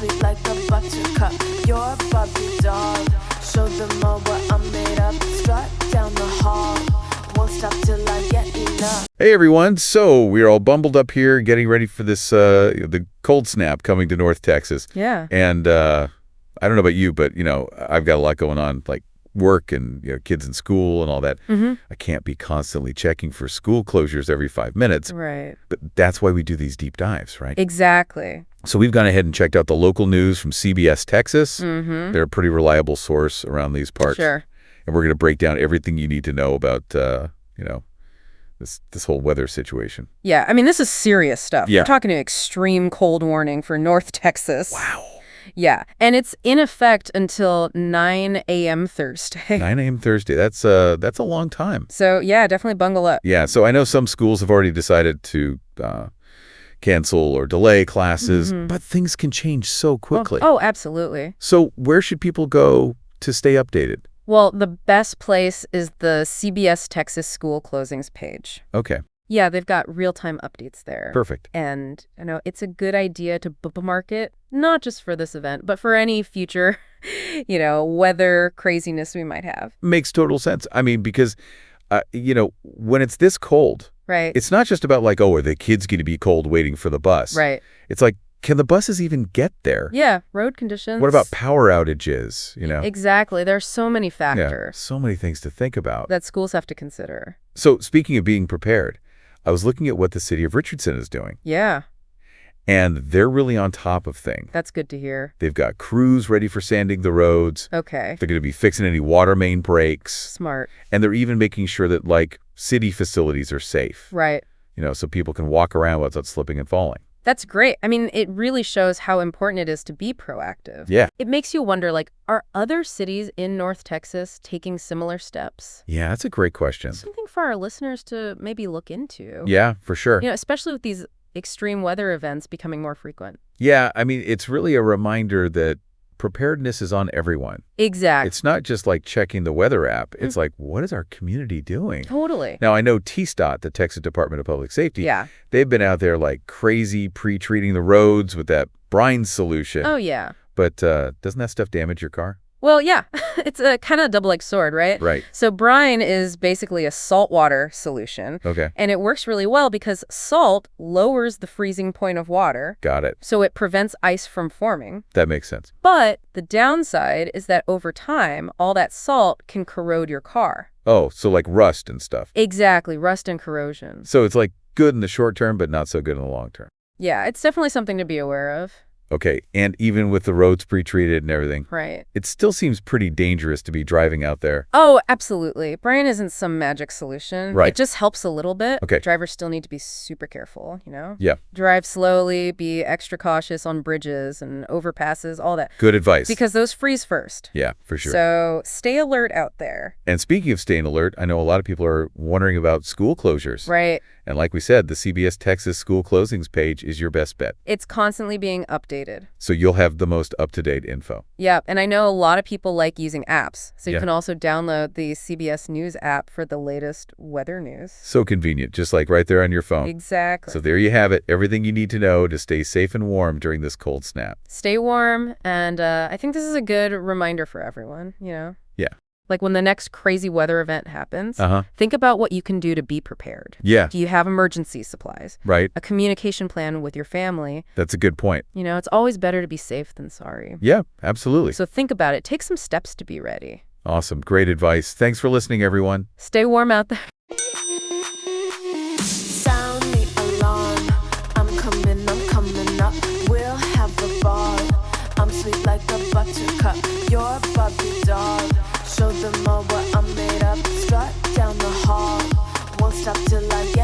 sweet like a buttercup. You're a Barbie doll. Show them all what I'm made of. Strut down the hall. Won't stop till I get enough. Hey everyone, so we're all bumbled up here getting ready for this the cold snap coming to North Texas. Yeah. And I don't know about you, but I've got a lot going on, like work and kids in school and all that. Mm-hmm. I can't be constantly checking for school closures every 5 minutes. Right. But that's why we do these deep dives, right? Exactly. So we've gone ahead and checked out the local news from CBS Texas. Mm-hmm. They're a pretty reliable source around these parts. Sure. And we're going to break down everything you need to know about this whole weather situation. Yeah, I mean, this is serious stuff. Yeah. We're talking an extreme cold warning for North Texas. Wow. Yeah, and it's in effect until 9 a.m. Thursday. 9 a.m. Thursday. That's a long time. So, yeah, definitely bungle up. Yeah, so I know some schools have already decided to cancel or delay classes, but things can change so quickly. Oh, absolutely. So where should people go to stay updated? Well, the best place is the CBS Texas school closings page. Okay, Yeah, they've got real-time updates there. perfect. And, it's a good idea to bookmark it, not just for this event, but for any future, weather craziness we might have. Makes total sense. I mean, because, when it's this cold, Right. it's not just about like, oh, are the kids going to be cold waiting for the bus? Right. It's like, can the buses even get there? Yeah, road conditions. What about power outages, Exactly. There are so many Yeah, factors so many things to think about. that schools have to consider. So speaking of being prepared, I was looking at what the city of Richardson is doing, Yeah, and they're really on top of things. that's good to hear. They've got crews ready for sanding the roads. Okay. They're going to be fixing any water main breaks, Smart. and they're even making sure that, like, city facilities are safe, Right. so people can walk around without slipping and falling. That's great. I mean, it really shows how important it is to be proactive. Yeah. It makes you wonder, are other cities in North Texas taking similar steps? Yeah, that's a great question. Something for our listeners to maybe look into. Yeah, for sure. Especially with these extreme weather events becoming more frequent. Yeah, I mean, it's really a reminder that preparedness is on everyone. Exactly. It's not just like checking the weather app. It's like, what is our community doing? Totally. Now, I know TSTOT, the Texas Department of Public Safety, Yeah. they've been out there like crazy pre-treating the roads with that brine solution. Oh, yeah. But doesn't that stuff damage your car? Well, yeah. It's a kind of double-edged sword, right? Right. So brine is basically a saltwater solution. Okay. And it works really well because salt lowers the freezing point of water, Got it. so it prevents ice from forming. That makes sense. But the downside is that over time, all that salt can corrode your car. Oh, so like rust and stuff. Exactly, rust and corrosion. So it's like good in the short term, but not so good in the long term. Yeah, it's definitely something to be aware of. Okay. And even with the roads pre-treated and everything, Right. it still seems pretty dangerous to be driving out there. Oh, absolutely. Brine isn't some magic solution. Right. It just helps a little bit. Okay. Drivers still need to be super careful, Yeah. Drive slowly, be extra cautious on bridges and overpasses, all that. Good advice. Because those freeze first. Yeah, for sure. So stay alert out there. And speaking of staying alert, I know a lot of people are wondering about school closures. Right. And like we said, the CBS Texas school closings page is your best bet. It's constantly being updated. So you'll have the most up-to-date info. Yeah, and I know a lot of people like using apps. So you Yeah. can also download the CBS News app for the latest weather news. So convenient, just like right there on your phone. Exactly. So there you have it, everything you need to know to stay safe and warm during this cold snap. Stay warm, and I think this is a good reminder for everyone, Yeah. Like when the next crazy weather event happens, Uh-huh. think about what you can do to be prepared. Yeah, Do you have emergency supplies? right. A communication plan with your family? That's a good point. It's always better to be safe than sorry. Yeah, absolutely. So think about it. Take some steps to be ready. Awesome. Great advice. Thanks for listening, everyone. Stay warm out there. Sound the alarm. I'm coming up. We'll have a ball. I'm sweet like a buttercup. You're a Barbie doll. Show them all what I'm made of. Strut down the hall. Won't stop till I get